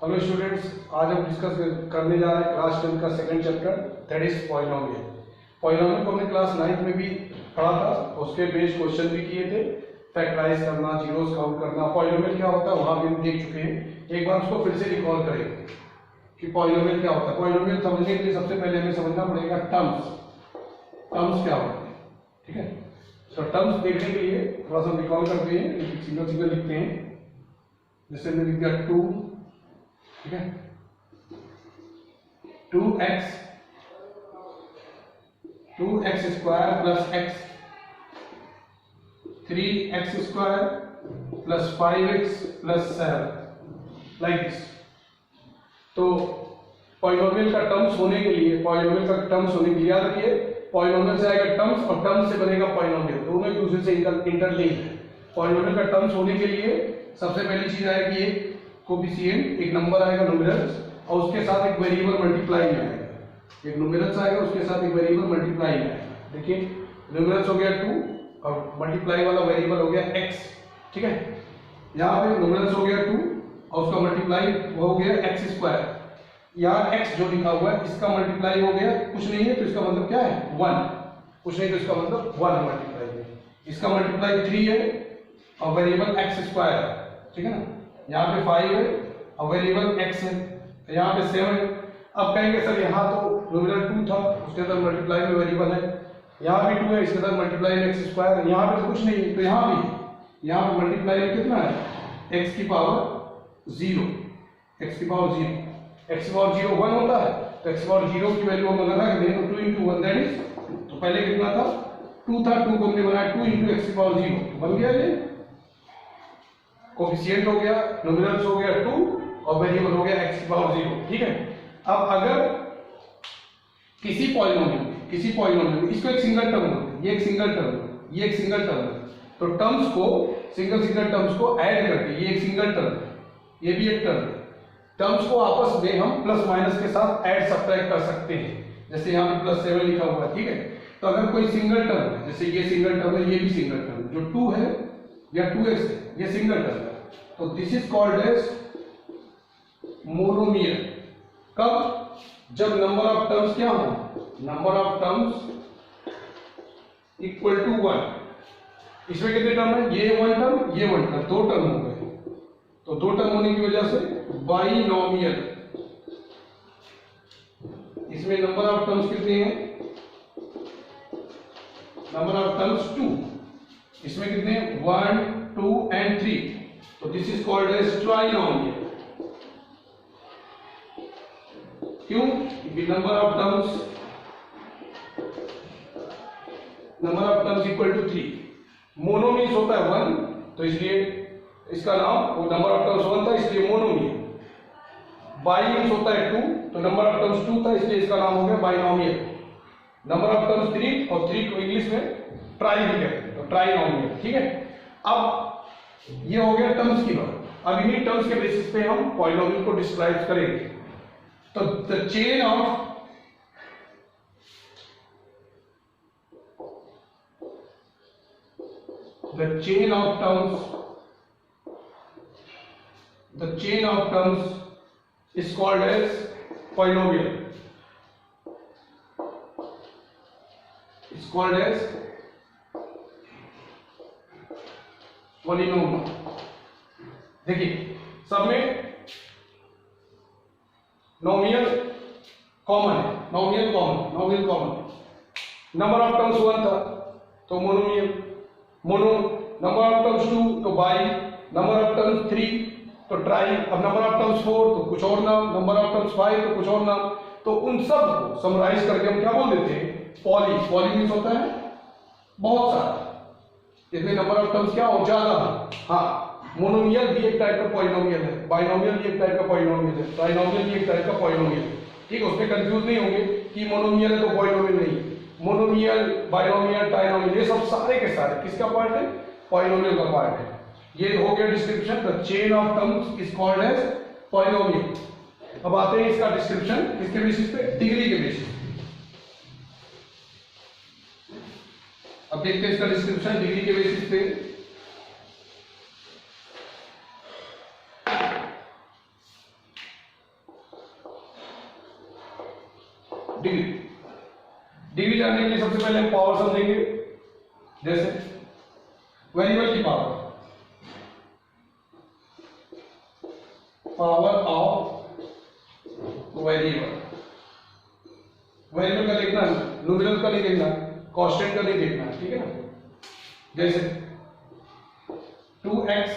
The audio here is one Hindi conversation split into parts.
हेलो स्टूडेंट्स, आज हम डिस्कस करने जा रहे हैं क्लास 10 का second chapter, that is polynomial. Polynomial को हमने क्लास 9 में भी पढ़ा था, उसके बेस्ड क्वेश्चन भी किए थे, फैक्टराइज करना, जीरोस काउंट करना, पॉलिनोमियल क्या होता है वहां भी हम देख चुके हैं। एक बार उसको फिर से रिकॉल करेंगे कि पॉलिनोमियल क्या होता है। पॉलिनोमियल समझने के लिए सबसे पहले हमें समझना पड़ेगा टर्म्स क्या होते हैं, ठीक है। तो टर्म्स देखने के लिए थोड़ा सा रिकॉल करते हैं, सिंगल सिंगल लिखते हैं। जैसे हमने लिख दिया 2, ठीक है, 2x square plus x, 3x square plus 5x plus 7, like this. तो पॉलिनोमियल का टर्म्स होने के लिए याद रखिए, पॉलिनोमियल से आएगा टर्म्स और टर्म्स से बनेगा पॉलिनोमियल, दोनों एक दूसरे से इंटरलिंक है। पॉलिनोमियल का टर्म्स होने के लिए सबसे पहली चीज आएगी एक कोफिशिएंट, एक नंबर आएगा न्यूमेरल्स, और उसके साथ एक वेरिएबल मल्टीप्लाई में आएगा। एक न्यूमेरल्स आएगा, उसके साथ एक वेरिएबल मल्टीप्लाई में आएगा। देखिए न्यूमेरल्स हो गया 2 और मल्टीप्लाई वाला वेरिएबल हो गया x, ठीक है। यहाँ पे न्यूमेरल्स हो गया 2 और उसका मल्टीप्लाई वो हो गया x स्क्वायर। यहाँ x जो लिखा हुआ है इसका मल्टीप्लाई हो गया, कुछ नहीं है तो इसका मतलब क्या है 1, कुछ नहीं तो इसका मतलब 1 मल्टीप्लाई है। इसका मल्टीप्लाई 3 है और वेरिएबल x स्क्वायर है, ठीक है ना। यहाँ पे 5 है और वेरिएबल x है, यहाँ पे 7 है। अब कहेंगे सर यहाँ तो न्यूमेरल 2 था, उसके अंदर मल्टीप्लाई में वेरिएबल है, यहाँ भी 2 है, इसके अंदर मल्टीप्लाई में x स्क्वायर, यहाँ पे तो कुछ नहीं है तो यहाँ भी, यहाँ पे मल्टीप्लाई में कितना है x की पावर 0, x की पावर 0, x की पावर 0 1 होता है, तो x की पावर 0 की वैल्यू हम अगर रख दें तो 2 into 1 दैट इज, तो पहले कितना था 2 था, 2 को हमने बनाया 2 into x की पावर 0, बन गया ये कोफिशिएंट हो गया, न्यूमेरल्स हो गया 2 और वेरिएबल हो गया x की पावर 0, ठीक है। अब अगर किसी पॉलिनोमियल इसको एक सिंगल टर्म होता है, ये एक सिंगल टर्म है, ये एक सिंगल टर्म है, तो टर्म्स को सिंगल टर्म्स को ऐड करके, ये एक सिंगल टर्म है, ये भी एक टर्म है, टर्म्स को आपस में हम प्लस माइनस के साथ ऐड सब्ट्रैक्ट कर सकते हैं। जैसे यहाँ पे +7 लिखा हुआ है, ठीक है। तो अगर कोई सिंगल टर्म है, जैसे ये सिंगल टर्म है, ये भी सिंगल टर्म है, जो 2 है या 2x है, ये सिंगल टर्म है, तो this is called as monomial. कब? जब नंबर ऑफ टर्म्स क्या हो, number of terms equal to 1। इसमें कितने टर्म है, ये 1 टर्म, ये 1 टर्म, 2 टर्म हो गए। तो 2 टर्म होने की वजह से बाइनोमियल। इसमें नंबर ऑफ टर्म्स कितने हैं, नंबर ऑफ टर्म्स 2, इसमें कितने 1 2 and 3, तो this is called as trinomial. क्यों? Number of terms equal to 3। Mono means होता है 1, तो इसलिए इसका नाम, वो नंबर ऑफ टर्म्स 1 था इसलिए मोनोमियल। बाई मीन्स होता है 2, तो नंबर ऑफ टर्म्स 2 था इसलिए इसका नाम हो गया बाइनोमियल। नंबर ऑफ टर्म्स 3 और 3 को इंग्लिश में ट्राई भी कहते हैं, तो ट्राइनोमियल, ठीक है। अब ये हो गया टर्म्स की बात। अब इन्हीं टर्म्स के बेसिस पे हम पॉलिनोमियल को डिस्क्राइब करेंगे। तो the chain of terms is called as polynomial. It's called as polynomial. देखिए सब में नोमियल कॉमन है, नोमियल कॉमन। नंबर ऑफ टर्म्स 1 था तो मोनोमियल, नंबर ऑफ टर्म्स 2 तो बाई, नंबर ऑफ टर्म्स 3 तो ट्राई, अब नंबर ऑफ टर्म्स 4 तो कुछ और नाम, नंबर ऑफ टर्म्स 5 तो कुछ और नाम। तो उन सब को समराइज करके हम क्या बोल देते हैं, पॉली मीन्स होता है बहुत सारा, इसमें नंबर ऑफ टर्म्स क्या हो, ज्यादा। हाँ, मोनोमियल भी एक टाइप का पॉलिनोमियल है, बाइनोमियल भी एक टाइप का पॉलिनोमियल है, ट्राइनोमियल भी एक टाइप का पॉलिनोमियल है, ठीक है। उसमें कंफ्यूज नहीं होंगे कि मोनोमियल है तो पॉलिनोमियल नहीं। मोनोमियल, बाइनोमियल, ट्राइनोमियल, ये सब सारे के सारे किसका पार्ट है, पॉलिनोमियल का पार्ट है। ये हो गया description, the chain of terms is called as polynomial. अब आते हैं इसका डिस्क्रिप्शन किसके बेसिस पे, डिग्री के बेसिस पे। अब देखते हैं इसका डिस्क्रिप्शन डिग्री के बेसिस पे। डिग्री। डिग्री जानने के लिए सबसे पहले हम पावर समझेंगे। जैसे वेरिएबल की power, power of variable. Variable का देखना है, न्यूमेरल का नहीं देखना, कांस्टेंट का नहीं देखना, ठीक है ना। जैसे 2x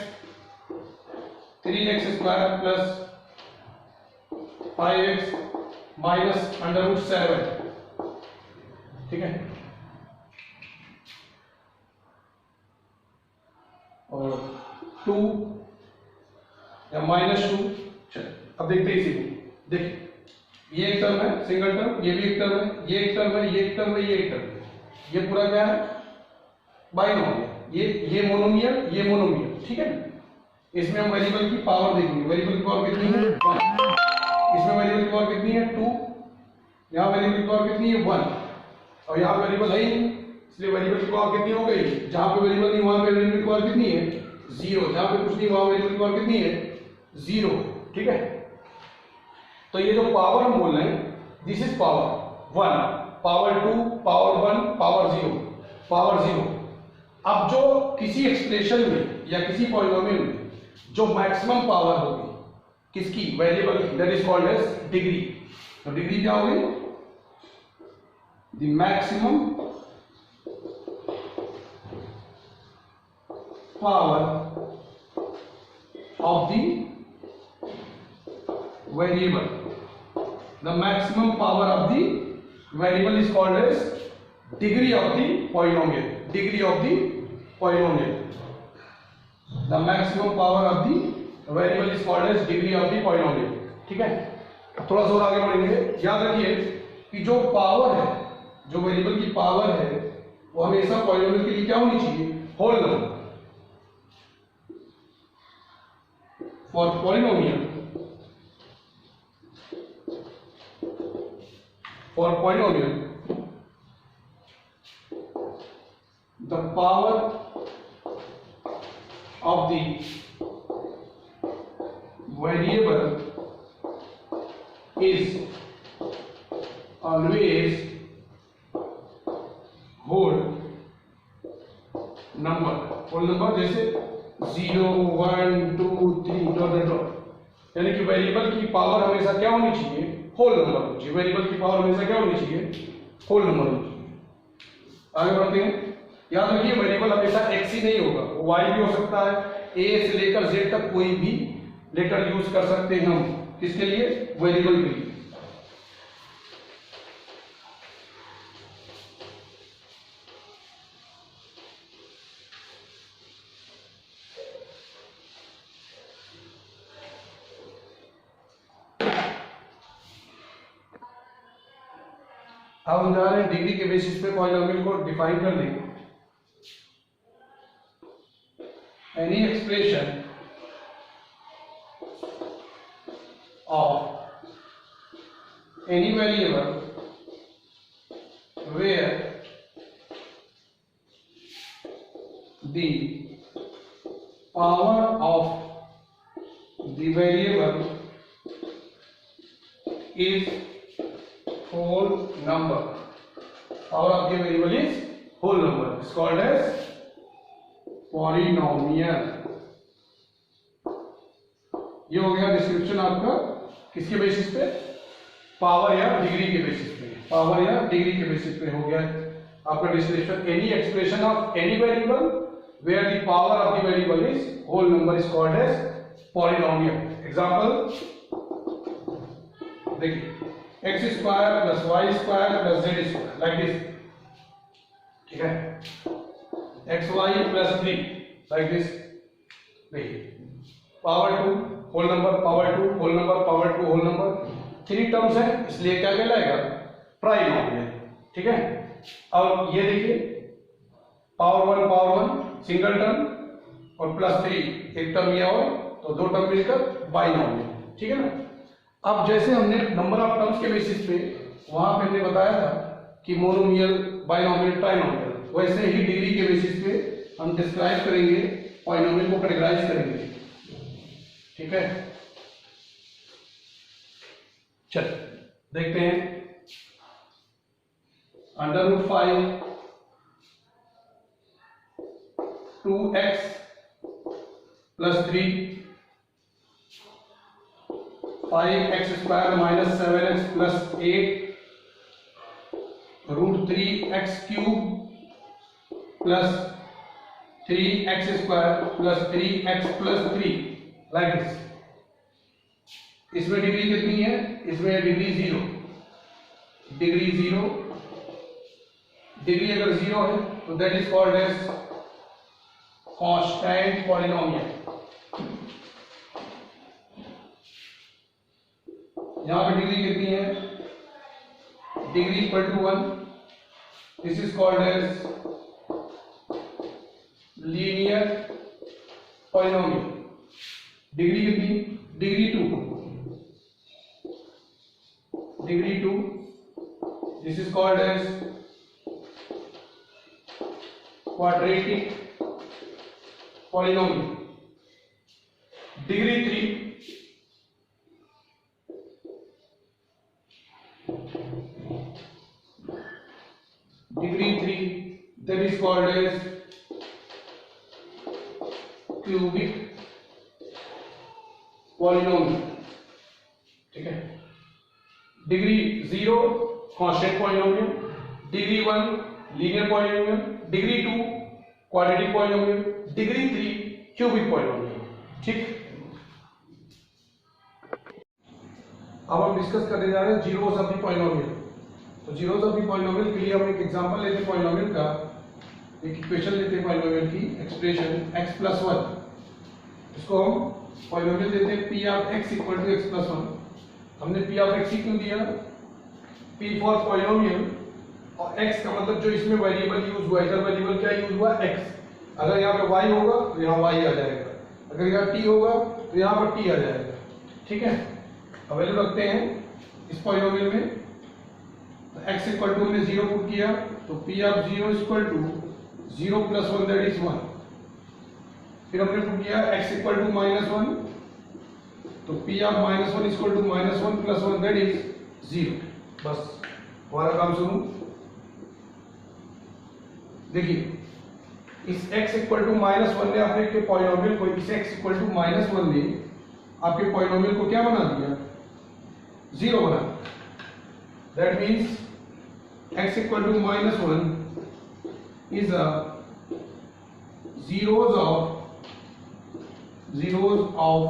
3x square plus 5x minus √7, ठीक है। और 2 या -2। चलो अब देखते हैं इसी को। देखिए ये एक टर्म है सिंगल टर्म, ये भी एक टर्म है, ये एक टर्म है, ये एक टर्म है, ये एक टर्म है। ये पूरा क्या है? बाइनोमियल। ये मोनोमियल, ये मोनोमियल, ठीक है ना। इसमें हम वेरिएबल की पावर देखेंगे। वेरिएबल की पावर कितनी है? 1। इसमें वेरिएबल की पावर कितनी है? 2। यहाँ वेरिएबल की पावर कितनी है? 1। और यहाँ वेरिएबल है ही नहीं, इसलिए वेरिएबल की पावर कितनी हो गई? जहां पे वेरिएबल नहीं वहां पे वेरिएबल की पावर कितनी है? 0। जहां पे कुछ नहीं वहां वेरिएबल की पावर कितनी है? 0, ठीक है। तो ये जो पावर हम बोल रहे हैं, this is power 1, power 2, power 1, power 0, power 0। अब जो किसी एक्सप्रेशन में या किसी पॉलिनोमियल में जो मैक्सिमम पावर होगी किसकी? वेरिएबल की, that is called as degree. तो डिग्री क्या होगी? The maximum power of the variable. The maximum power of the variable is called as degree of the polynomial. Degree of the polynomial. The maximum power of the variable is called as degree of the polynomial. ठीक है। थोड़ा सा और आगे बढ़ेंगे। याद रखिए कि जो पावर है, जो वेरिएबल की पावर है, वो हमेशा पॉलिनोमियल के लिए क्या होनी चाहिए? Whole number. For polynomial, for polynomial, the power of the variable is always whole number। whole number जैसे 0, 1, 2, 3 डॉट, यानी कि वेरिएबल की पावर हमेशा क्या होनी चाहिए? होल नंबर होनी चाहिए। वेरिएबल की पावर हमेशा क्या होनी चाहिए? होल नंबर होनी चाहिए। आगे बढ़ते हैं। याद रखिए वेरिएबल हमेशा x ही नहीं होगा, वो y भी हो सकता है। a से लेकर z तक कोई भी लेटर यूज कर सकते हैं हम। किसके लिए? वेरिएबल के लिए। अब हम जा रहे हैं डिग्री के बेसिस पे पॉलिनोमियल को डिफाइन कर देंगे। Any expression of any variable where the power of the variable is whole number. Power of the variable is whole number. It's called as polynomial. ये हो गया डिस्क्रिप्शन आपका किसके बेसिस पे? पावर या डिग्री के बेसिस पे। पावर या डिग्री के बेसिस पे हो गया आपका description. Any expression of any variable where the power of the variable is whole number is called as polynomial. Example देखिए, x square plus Y square plus Z square, like this, ठीक है। X Y plus 3 like this. देखिए power 2 whole number, power 2 whole number, power 2 whole number, 3 terms है इसलिए क्या कहलाएगा? ट्राइनोमियल, ठीक है। अब ये देखिए पावर 1 सिंगल टर्म और प्लस 3 एक टर्म ये और, तो 2 टर्म मिलकर बाइनोमियल, ठीक है ना। अब जैसे हमने नंबर ऑफ टर्म्स के बेसिस पे वहां पे हमने बताया था कि मोनोमियल, बाइनोमियल, ट्राइनोमियल, वैसे ही डिग्री के बेसिस पे हम डिस्क्राइब करेंगे, पॉलिनोमियल को कैटेगराइज करेंगे, ठीक है। चल देखते हैं under root 5 2x plus 3 5x square minus 7x plus 8 root 3x cube plus 3x square plus 3x plus 3 like this. इसमें डिग्री कितनी है? इसमें डिग्री 0, डिग्री 0। डिग्री अगर 0 है तो that is called as constant polynomial. यहां पे डिग्री कितनी है? Degree equal to 1। This is called as linear polynomial. Degree कितनी? Degree 2, degree 2। This is called as quadratic polynomial. Degree 3 that is called as cubic polynomial। ठीक है। Degree 0 constant polynomial, degree 1 linear polynomial, degree 2 quadratic polynomial, degree 3 cubic polynomial. ठीक। अब हम डिस्कस करने जा रहे हैं जीरोस ऑफ द पॉलिनोमियल। तो जीरोस ऑफ द पॉलिनोमियल के लिए हम एक एग्जांपल लेते हैं पॉलिनोमियल का, एक इक्वेशन लेते हैं पॉलिनोमियल की, एक्सप्रेशन x प्लस 1। इसको हम पॉलिनोमियल देते हैं p of x equal to x plus 1। हमने p ऑफ x क्यों दिया? p फॉर पॉलिनोमियल, और x का मतलब जो इसमें वेरिएबल यूज हुआ, इधर वेरिएबल क्या यूज हुआ? x। अगर यहाँ पे y होगा तो यहाँ y आ जाएगा, अगर यहाँ t होगा तो यहाँ पर t आ जाएगा। ठीक है। अब वैल्यू रखते हैं इस पॉलिनोमियल में। तो x इक्वल टू हमने 0 पुट किया, तो p of 0 equal to 0 plus 1 that is 1। फिर हमने पुट किया x इक्वल टू माइनस 1, तो p of minus 1 equal to minus 1 plus 1 that is 0। बस हमारा काम शुरू। देखिए इस x इक्वल टू माइनस 1 ने आपने पॉलिनोमियल को, इस x इक्वल टू माइनस 1 ने आपके पॉलिनोमियल को क्या बना दिया? 0 बना। That means x equal to minus 1 is a zeros of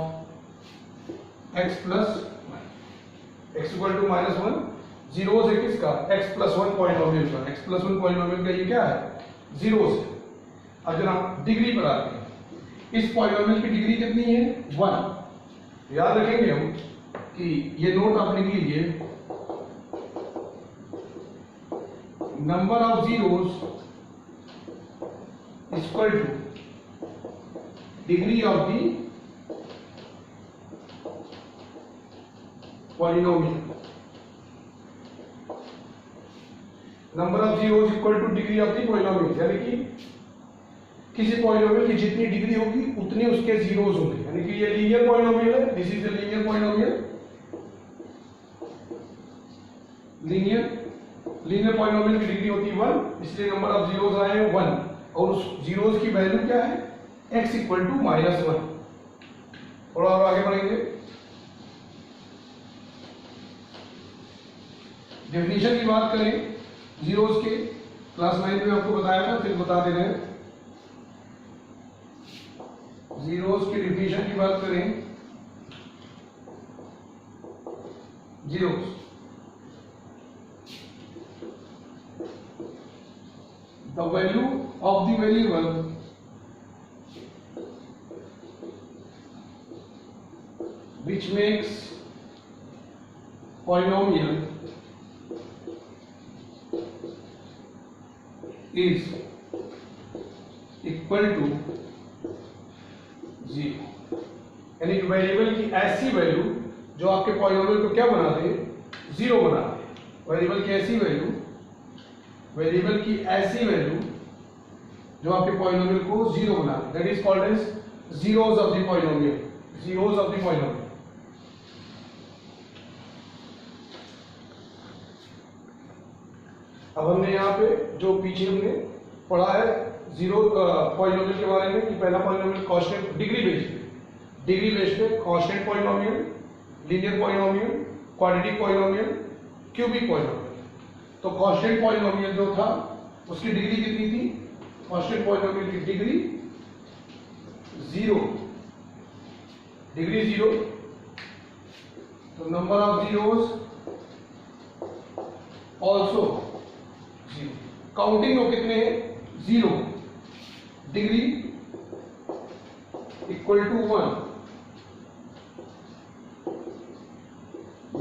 x plus 1। x equal to minus 1 zeros है किसका? x प्लस 1 पॉलिनोमियल का। x प्लस 1 पॉलिनोमियल का ये क्या है? जीरोस है। अब जनाब डिग्री पर आते हैं। इस पॉलिनोमियल की डिग्री कितनी है? 1। याद रखेंगे हम कि ये नोट आप लिख लीजिए, number of zeros equal two degree of the polynomial. Number of zeros equal two degree of the polynomial, यानी कि किसी पॉलिनोमियल की जितनी डिग्री होगी उतने उसके जीरोस होंगे। यानी कि ये लीनियर पॉलिनोमियल है, this is a linear polynomial. Linear polynomial की डिग्री होती है 1, इसलिए नंबर ऑफ जीरोस आए हैं 1, और उस जीरोस की वैल्यू क्या है? x equal to minus 1। थोड़ा और आगे बढ़ेंगे। डेफिनेशन की बात करें जीरोस के, क्लास 9 में आपको बताया था, फिर बता दे रहे हैं। जीरोस की डेफिनेशन की बात करें, zeros the value of the variable which makes polynomial is equal to 0। यानी कि वेरिएबल की ऐसी वैल्यू जो आपके पॉलिनोमियल को क्या बना दे? 0 बना दे। वेरिएबल की ऐसी वैल्यू, वेरिएबल की ऐसी वैल्यू जो आपके पॉलिनोमियल को 0 बना दे, that is called as zeros of the polynomial. Zeros of the polynomial. अब हमने यहाँ पे जो पीछे हमने पढ़ा है जीरो पॉलिनोमियल के बारे में कि पहला पॉलिनोमियल कांस्टेंट डिग्री बेस्ड पे constant polynomial, linear polynomial, quadratic polynomial, cubic polynomial. तो कांस्टेंट पॉलिनोमियल जो था उसकी डिग्री कितनी थी? कांस्टेंट पॉलिनोमियल की डिग्री जीरो, तो number of zeros also zero. Counting में कितने हैं? Zero. Degree equal to 1,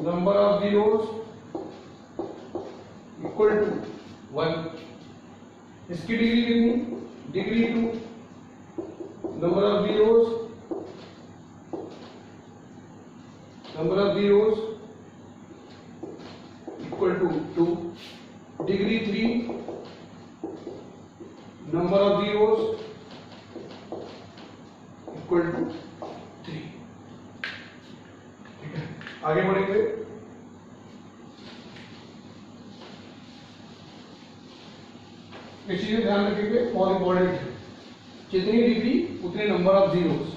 number of zeros equal to 1। इसकी डिग्री कितनी? Degree 2, number of zeros equal to 2। Degree 3, number of zeros equal to 3। ठीक है, आगे बढ़ेंगे। इस चीज में ध्यान रखेंगे, बहुत इंपॉर्टेंट है। जितनी डिग्री उतने number of zeros.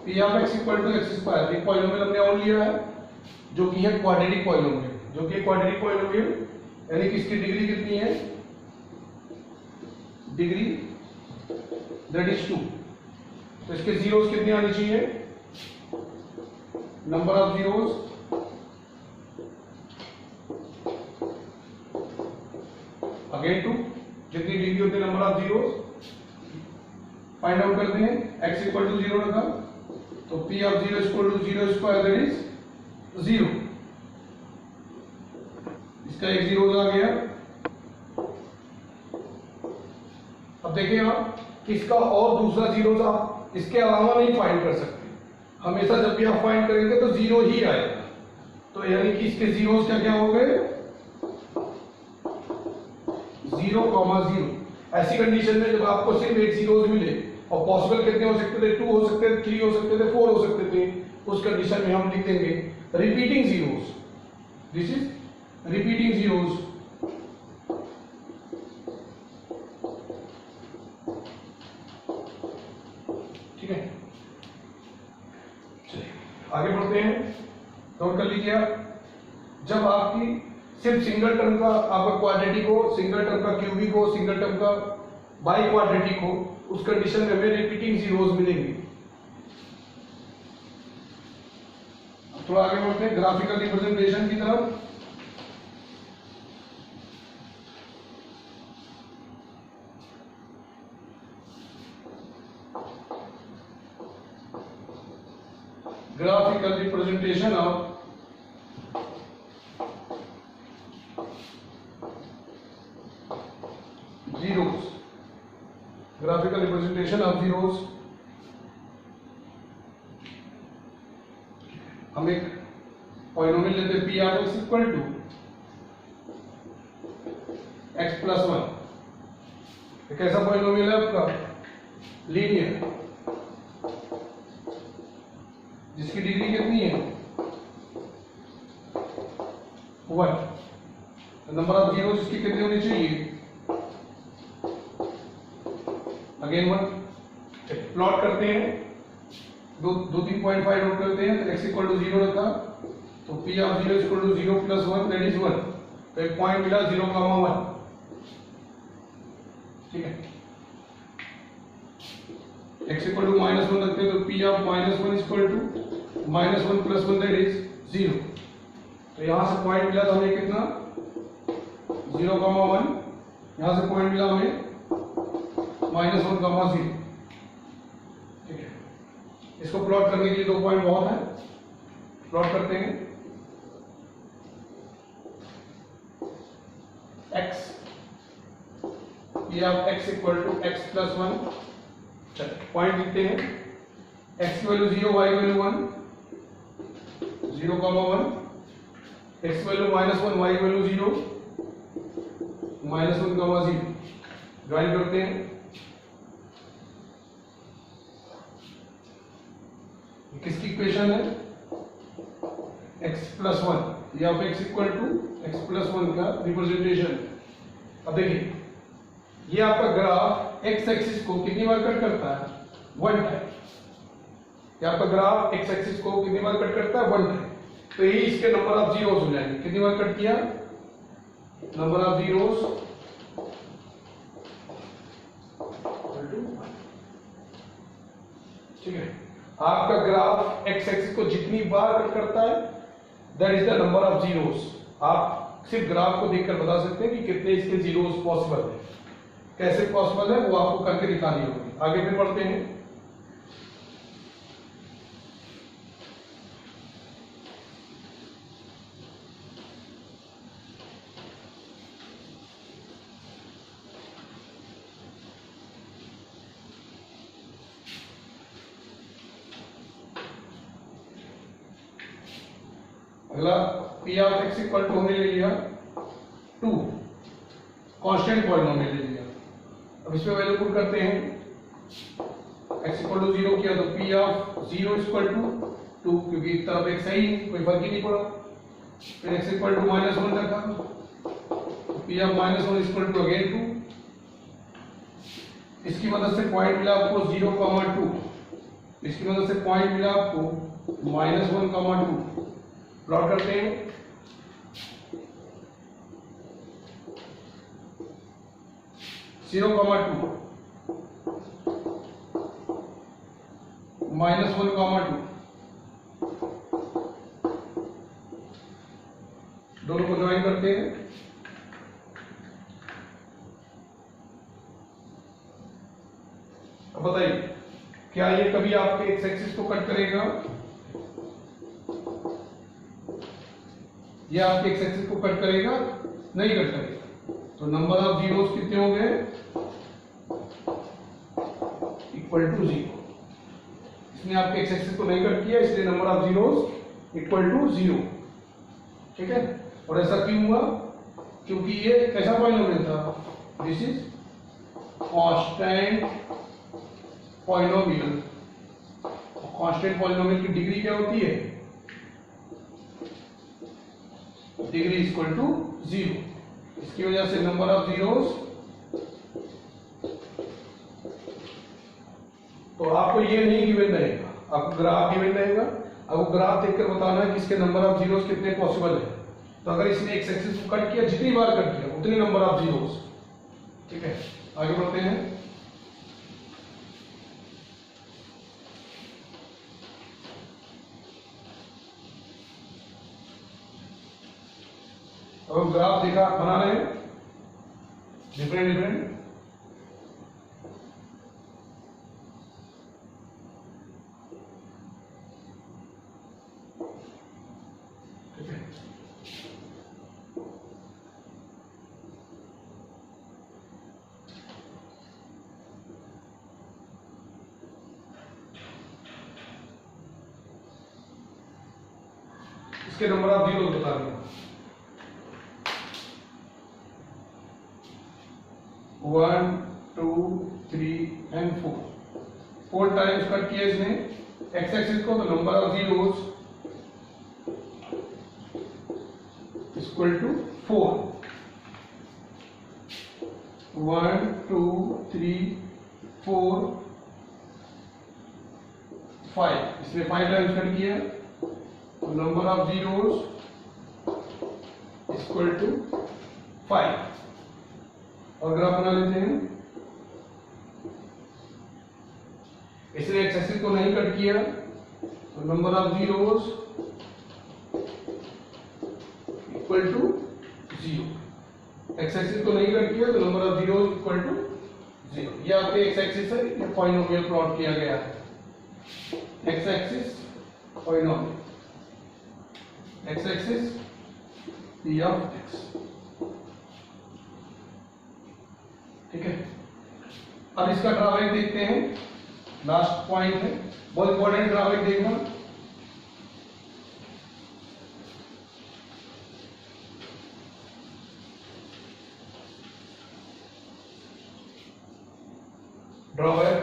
P of X equal to X square, एक पॉलिनोमियल हमने और लिया है जो कि है क्वाड्रेटिक पॉलिनोमियल, यानी कि इसकी डिग्री कितनी है? Degree that is 2। तो इसके जीरोस कितने आने चाहिए? नंबर ऑफ जीरोस अगेन 2, जितनी डिग्री होती है number of zeros. Find out करते हैं। एक्स इक्वल टू 0 रखा, तो P of 0 equal to 0 square that is 0। इसका एक जीरो आ गया। अब देखिए आप, इसका और दूसरा जीरो आप इसके अलावा नहीं फाइंड कर सकते। हमेशा जब भी आप फाइंड करेंगे तो जीरो ही आएगा। तो यानी कि इसके जीरोस क्या हो गए? 0,0। ऐसी कंडीशन में जब आपको सिर्फ एक जीरोस मिले और पॉसिबल कितने हो सकते थे? 2 हो सकते थे, 3 हो सकते थे, 4 हो सकते थे। उस कंडीशन में हम लिख देंगे repeating zeros. This is repeating zeros. ठीक है, चलिए आगे बढ़ते हैं। नोट कर लीजिए आप, जब आपकी सिर्फ सिंगल टर्म का आपका क्वाड्रेटिक हो, सिंगल टर्म का क्यूबिक हो, सिंगल टर्म का बाई क्वाड्रेटिक हो, उस कंडीशन में हमें रिपीटिंग जीरोस मिलेंगे। थोड़ा आगे बढ़ते हैं ग्राफिकल रिप्रेजेंटेशन की तरफ। Graphical representation of zeros. Graphical representation of zeros. हम एक पॉलिनोमियल लेते हैं P of X equal to X plus 1। एक ऐसा पॉलिनोमियल है आपका लीनियर, जिसकी डिग्री कितनी है? 1। नंबर ऑफ जीरो इसकी कितनी होनी चाहिए? अगेन 1। प्लॉट करते हैं, 3.5 नोट करते हैं। तो x इक्वल टू 0 रखा, तो p of 0 equal to 0 plus 1 that is 1। तो एक पॉइंट मिला 0,1। ठीक है, x इक्वल टू -1 रखते हैं, तो p of -1 equal to -1 plus 1 that is 0। तो यहां से पॉइंट मिला तो हमें कितना? 0,1। यहां से पॉइंट मिला हमें -1,0। ठीक है, इसको प्लॉट करने के लिए 2 पॉइंट बहुत है। प्लॉट करते हैं। x या x equal to x plus 1। चलिए पॉइंट लिखते हैं। x की वैल्यू 0, y की वैल्यू 1, 0,1। x की वैल्यू -1, y की वैल्यू 0, -1,0। ज्वाइन करते हैं। किसकी इक्वेशन है? प्लस वन, ये of x equal to X plus one का रिप्रेजेंटेशन। अब देखिए ये आपका ग्राफ x एक्सिस को कितनी बार कट करता है? One time. ये आपका ग्राफ x एक्सिस को कितनी बार कट करता है? One time. तो यही इसके नंबर ऑफ जीरोस हो जाएंगे। कितनी बार कट किया? नंबर ऑफ जीरोस ठीक है। आपका ग्राफ x एक्सिस को जितनी बार कट करता है that is the number of zeros. आप सिर्फ ग्राफ को देखकर बता सकते हैं कि कितने इसके जीरोस पॉसिबल है। कैसे पॉसिबल है वो आपको करके दिखानी होगी। आगे फिर बढ़ते हैं। अगला p of x equal to हमने ले लिया 2, कांस्टेंट पॉलिनोमियल ले लिया। अब इसमें वैल्यू पुट करते हैं। x इक्वल टू 0 किया तो p ऑफ 0 इक्वल टू 2, क्योंकि एक तरफ x है ही, कोई फर्क ही नहीं पड़ा। फिर x इक्वल टू -1 रखा, p of -1 equal to again 2। इसकी मदद से पॉइंट मिला आपको 0,2। इसकी मदद से पॉइंट मिला आपको -1,2। प्लॉट करते हैं। -1,2 दोनों को ज्वाइन करते हैं। अब बताइए क्या ये कभी आपके एक्स एक्सिस को कट करेगा? ये आपके एक्स एक्सिस को कट करेगा? नहीं कट करेगा। तो नंबर ऑफ जीरोस कितने हो गए? Equal to 0। इसने आपके एक्स एक्सिस को नहीं कट किया, इसलिए number of zeros equal to 0। ठीक है। और ऐसा क्यों हुआ? क्योंकि ये कैसा पॉलिनोमियल था? This is constant polynomial. Constant polynomial की डिग्री क्या होती है? Degree equal to 0। इसकी वजह से नंबर ऑफ जीरोस, तो आपको ये नहीं गिवन रहेगा, आपको ग्राफ गिवन रहेगा। आपको ग्राफ देखकर बताना है कि इसके नंबर ऑफ जीरोस कितने पॉसिबल है। तो अगर इसने एक्स एक्सिस को कट किया, जितनी बार कट किया उतनी नंबर ऑफ जीरोस। ठीक है, आगे बढ़ते हैं। अब हम ग्राफ देखा बना रहे हैं डिफरेंट डिफरेंट। ठीक है, इसके नंबर ऑफ जीरो बता रहे हैं। 1 2 3 एंड 4 टाइम्स कट किया इसने एक्स एक्सिस को। तो number of zeros equal to 4। 1 2 3 4 5, इसने 5 टाइम्स कट किया। तो number of zeros equal to 5। और ग्राफ बना लेते हैं। इसने एक्स एक्सिस को नहीं कट किया, तो number of zeros equal to 0। X axis को नहीं कट किया तो number of zeros equal to 0। ये आपके एक्स एक्सिस है, ये पॉलिनोमियल प्लॉट किया गया है। X axis polynomial, x axis p of x। ठीक है, अब इसका ड्रॉबैक देखते हैं। लास्ट पॉइंट है, बहुत इंपॉर्टेंट ड्रॉबैक देखना। ड्रॉबैक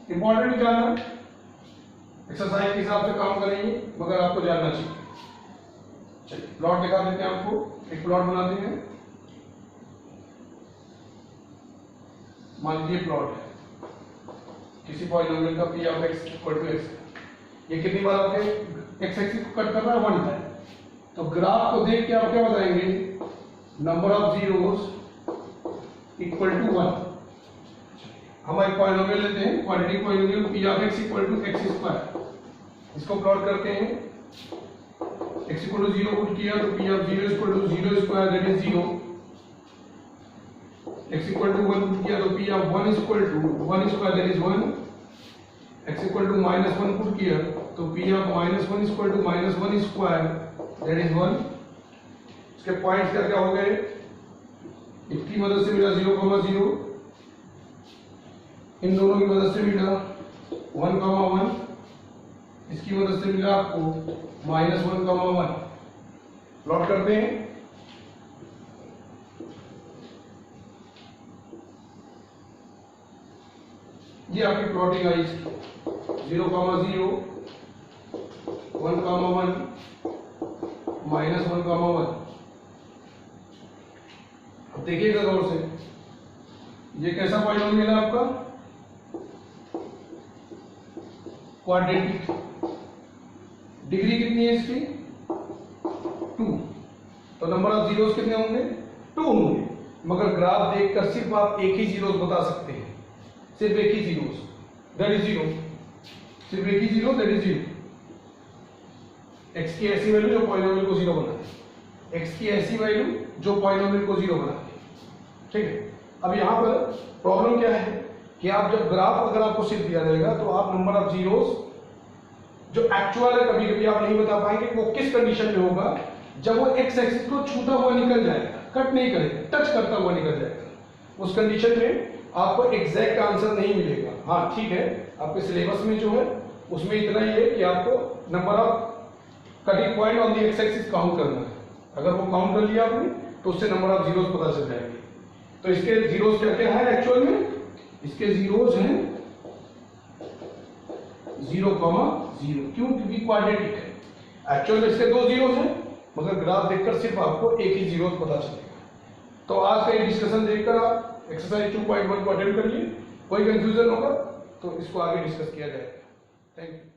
इंपॉर्टेंट क्या है? एक्सरसाइज के हिसाब से काम करेंगे, मगर आपको जानना चाहिए। चलिए प्लॉट दिखा देते हैं आपको, एक प्लॉट बनाते हैं। मान लीजिए प्लॉट है किसी पॉलिनोमियल का p of x equal to x, ये कितनी बार आपके x एक्सिस को कट कर रहा है, 1 टाइम। तो ग्राफ को देख के आप क्या बताएंगे, number of zeros equal to 1। हम एक पॉलिनोमियल लेते हैं, quadratic polynomial p of x equal to x square, इसको प्लॉट करते हैं। x इक्वल टू 0 पुट किया तो p of 0 equal to 0 square that is 0, x equal to 1 put किया तो p of 1 equal to 1 square that is 1, x equal to -1 put किया तो p of -1 equal to -1 square that is 1। इसके पॉइंट्स क्या क्या हो गए, इसकी मदद से मिला 0,0, इन दोनों की मदद से मिला 1,1, इसकी मदद से मिला आपको -1,1। प्लॉट करते हैं। ये आपकी प्लॉटिंग आई 0,0, 1,1, -1,1। अब देखिएगा गौर से, ये कैसा पॉलिनोमियल है आपका, क्वाड्रेटिक। डिग्री कितनी है इसकी, 2। तो नंबर ऑफ जीरोस कितने होंगे, 2 होंगे। मगर ग्राफ देखकर सिर्फ आप एक ही जीरोस बता सकते हैं, सिर्फ एक ही जीरोस दैट इज 0, सिर्फ एक ही जीरो दैट इज 0। x की ऐसी वैल्यू जो पॉलिनोमियल को 0 बनाती है, x की ऐसी वैल्यू जो पॉलिनोमियल को 0 बनाती है। ठीक है, अब यहां पर प्रॉब्लम क्या है कि आप जब ग्राफ अगर आपको सिर्फ दिया जाएगा तो आप नंबर ऑफ जीरोस जो एक्चुअल है कभी कभी आप नहीं बता पाएंगे वो किस कंडीशन में होगा, जब वो x एक्सिस को छूता हुआ निकल जाएगा, कट नहीं करेगा, टच करता हुआ निकल जाएगा। उस कंडीशन में आपको एग्जैक्ट आंसर नहीं मिलेगा। हाँ ठीक है, आपके सिलेबस में जो है उसमें इतना ही है कि आपको number of cutting point on the x axis count करना है। अगर वो काउंट कर लिया आपने तो उससे नंबर ऑफ जीरोस पता चल जाएंगे। तो इसके जीरोस क्या क्या है एक्चुअल में, इसके जीरोस हैं 0,0, क्यों, क्योंकि क्वाड्रेटिक है। एक्चुअल में इसके 2 जीरोस हैं, मगर ग्राफ देखकर सिर्फ आपको एक ही जीरोस पता चलेगा। तो आज का ये डिस्कशन देखकर आप एक्सरसाइज 2.1 को अटेंड करिए। कोई कंफ्यूजन होगा तो इसको आगे डिस्कस किया जाएगा। Thank you.